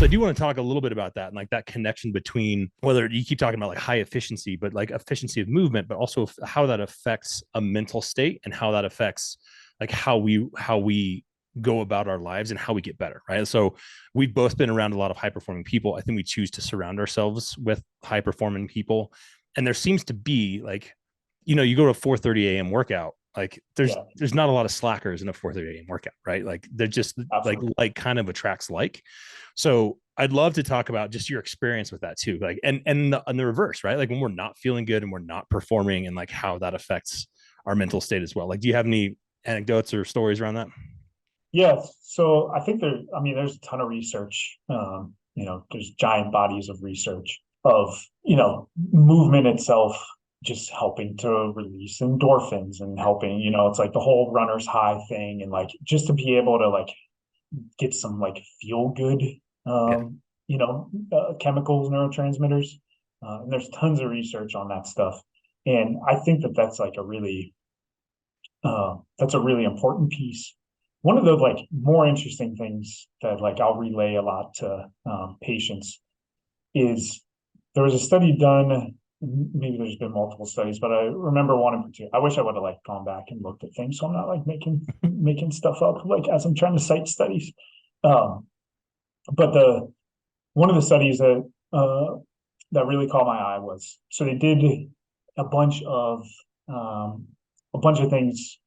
So I do want to talk a little bit about that and like that connection between whether you keep talking about like high efficiency, but like efficiency of movement, but also how that affects a mental state and how that affects like how we go about our lives and how we get better, right? So we've both been around a lot of high performing people. I think we choose to surround ourselves with high performing people, and there seems to be like, you go to a 4:30 a.m. workout, like there's Yeah, there's not a lot of slackers in a 4:30 a.m. workout, right? Like they're just absolutely. like kind of attracts like. So I'd love to talk about just your experience with that too, like and the reverse, right? Like when we're not feeling good and we're not performing, and like how that affects our mental state as well. Like, do you have any anecdotes or stories around that? Yeah, so I think I mean, there's a ton of research. There's giant bodies of research of, movement itself just helping to release endorphins and helping, it's like the whole runner's high thing and like just to be able to like get some like feel good, Yeah. chemicals, neurotransmitters. And there's tons of research on that stuff. And I think that that's a really important piece. One of the like more interesting things that like I'll relay a lot to patients is there was a study done. Maybe there's been multiple studies, but I remember one in particular. I wish I would have like gone back and looked at things, so I'm not like making stuff up like as I'm trying to cite studies. Um, but the one of the studies that really caught my eye was so they did a bunch of um, a bunch of things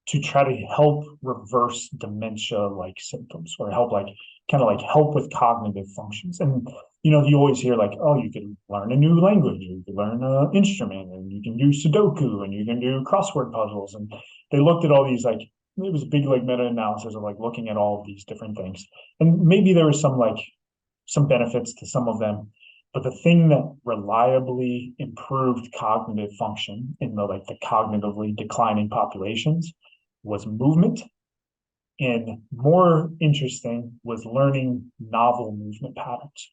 to try to help reverse dementia like symptoms or help like kind of like help with cognitive functions. And you always hear like, oh, you can learn a new language, you can learn an instrument, and you can do Sudoku, and you can do crossword puzzles. And they looked at all these like it was a big like meta-analysis of like looking at all of these different things. And maybe there was some benefits to some of them. But the thing that reliably improved cognitive function in the cognitively declining populations was movement. And more interesting was learning novel movement patterns.